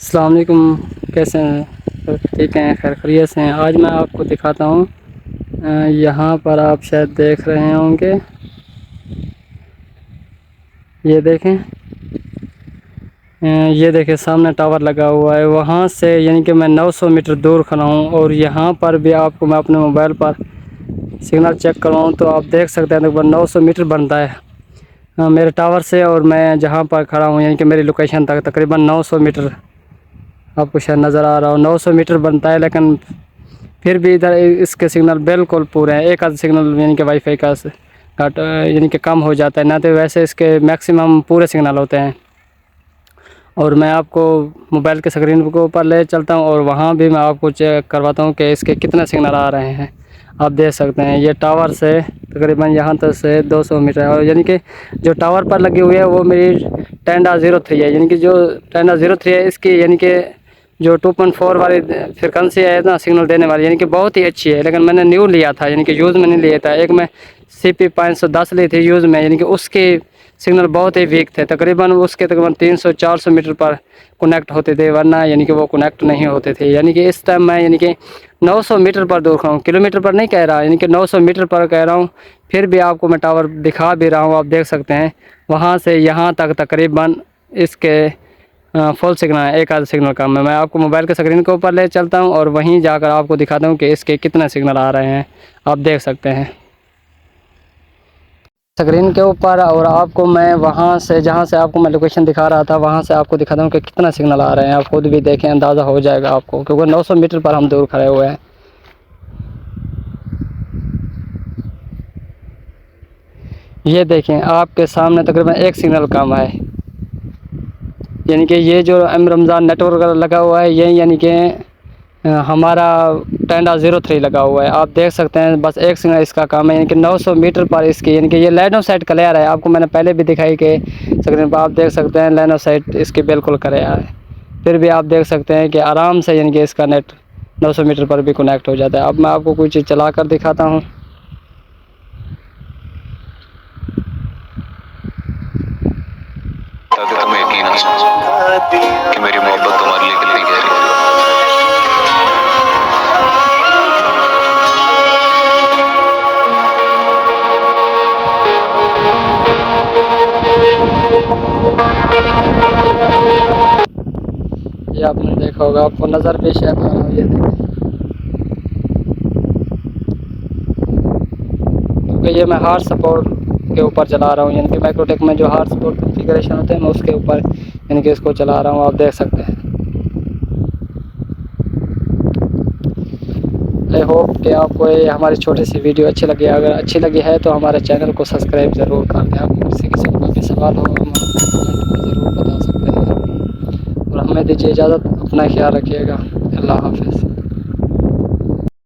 السلام علیکم، کیسے ہیں؟ ٹھیک ہیں، خیر خیریت سے ہیں۔ آج میں آپ کو دکھاتا ہوں، یہاں پر آپ شاید دیکھ رہے ہوں گے، یہ دیکھیں سامنے ٹاور لگا ہوا ہے۔ وہاں سے یعنی کہ میں 900 میٹر دور کھڑا ہوں، اور یہاں پر بھی آپ کو میں اپنے موبائل پر سگنل چیک کرواؤں تو آپ دیکھ سکتے ہیں تقریباً 900 میٹر بنتا ہے میرے ٹاور سے، اور میں جہاں پر کھڑا ہوں یعنی کہ میری لوکیشن تک تقریباً 900 میٹر آپ کو شاید نظر آ رہا ہو۔ 900 میٹر بنتا ہے، لیکن پھر بھی ادھر اس کے سگنل بالکل پورے ہیں۔ ایک آدھ سگنل یعنی کہ وائی فائی کا یعنی کہ کم ہو جاتا ہے، نہ تو ویسے اس کے میکسیمم پورے سگنل ہوتے ہیں۔ اور میں آپ کو موبائل کے اسکرین کے اوپر لے چلتا ہوں، اور وہاں بھی میں آپ کو چیک کرواتا ہوں کہ اس کے کتنے سگنل آ رہے ہیں۔ آپ دیکھ سکتے ہیں یہ ٹاور سے تقریباً یہاں تک سے 200 میٹر ہے، اور یعنی کہ جو ٹاور پر لگی ہوئی ہے وہ میری 10.03 ہے، یعنی کہ جو 10.03 ہے اس کی یعنی کہ جو 2.4 والی فریکوینسی ہے نا سگنل دینے والی، یعنی کہ بہت ہی اچھی ہے۔ لیکن میں نے نیو لیا تھا، یعنی کہ یوز میں نہیں لیا تھا۔ ایک میں CP 510 لی تھی یوز میں، یعنی کہ اس کی سگنل بہت ہی ویک تھے، تقریباً اس کے تقریباً 300-400 میٹر پر کنیکٹ ہوتے تھے، ورنہ یعنی کہ وہ کنیکٹ نہیں ہوتے تھے۔ یعنی کہ اس ٹائم میں یعنی کہ 900 میٹر پر دور کھڑا ہوں، کلو میٹر پر نہیں کہہ رہا، یعنی کہ 900 میٹر پر کہہ رہا ہوں۔ پھر بھی آپ کو میں ٹاور دکھا بھی رہا ہوں، آپ دیکھ سکتے ہیں وہاں سے یہاں تک تقریباً اس کے فل سگنل ہے، ایک آدھ سگنل کم ہے۔ میں آپ کو موبائل کے اسکرین کے اوپر لے چلتا ہوں، اور وہیں جا کر آپ کو دکھاتا ہوں کہ اس کے کتنے سگنل آ رہے ہیں۔ آپ دیکھ سکتے ہیں اسکرین کے اوپر، اور آپ کو میں وہاں سے جہاں سے آپ کو میں لوکیشن دکھا رہا تھا وہاں سے آپ کو دکھاتا ہوں کہ کتنا سگنل آ رہے ہیں۔ آپ خود بھی دیکھیں، اندازہ ہو جائے گا آپ کو، کیونکہ 900 میٹر پر ہم دور کھڑے ہوئے ہیں۔ یہ دیکھیں آپ کے سامنے تقریباً ایک سگنل کم ہے، یعنی کہ یہ جو رمضان نیٹ ورک لگا ہوا ہے یہ یعنی کہ ہمارا 10.03 لگا ہوا ہے۔ آپ دیکھ سکتے ہیں بس ایک سگنل اس کا کام ہے، یعنی کہ 900 میٹر پر اس کی یعنی کہ یہ لائن آف سائٹ کلیئر ہے۔ آپ کو میں نے پہلے بھی دکھائی کہ اسکرین پر آپ دیکھ سکتے ہیں لائن آف سائٹ اس کی بالکل کلیئر ہے۔ پھر بھی آپ دیکھ سکتے ہیں کہ آرام سے یعنی کہ اس کا نیٹ 900 میٹر پر بھی کنیکٹ ہو جاتا ہے۔ اب میں آپ کو کوئی چیز چلا کر دکھاتا ہوں۔ تاکہ تمہیں یقین ہو کہ میری محبت تمہارے لیے کتنی گہری ہے۔ یہ آپ نے دیکھا ہوگا، آپ کو نظر پیش ہے تو یہ دیکھیں، کیونکہ یہ میں ہارڈ سپورٹ کے اوپر چلا رہا ہوں، یعنی کہ مائکرو ٹیک میں جو ہارڈ سپورٹ کنفیگریشن ہوتے ہیں میں اس کے اوپر یعنی کہ اس کو چلا رہا ہوں۔ آپ دیکھ سکتے ہیں۔ آئی ہوپ کہ آپ کو یہ ہماری چھوٹی سی ویڈیو اچھی لگی ہے۔ اگر اچھی لگی ہے تو ہمارے چینل کو سبسکرائب ضرور کر دیں۔ آپ کسی کو کوئی بھی سوال ہو ہم کمنٹ میں ضرور بتا سکتے ہیں، اور ہمیں دیجیے اجازت، اپنا خیال رکھیے گا۔ اللہ حافظ۔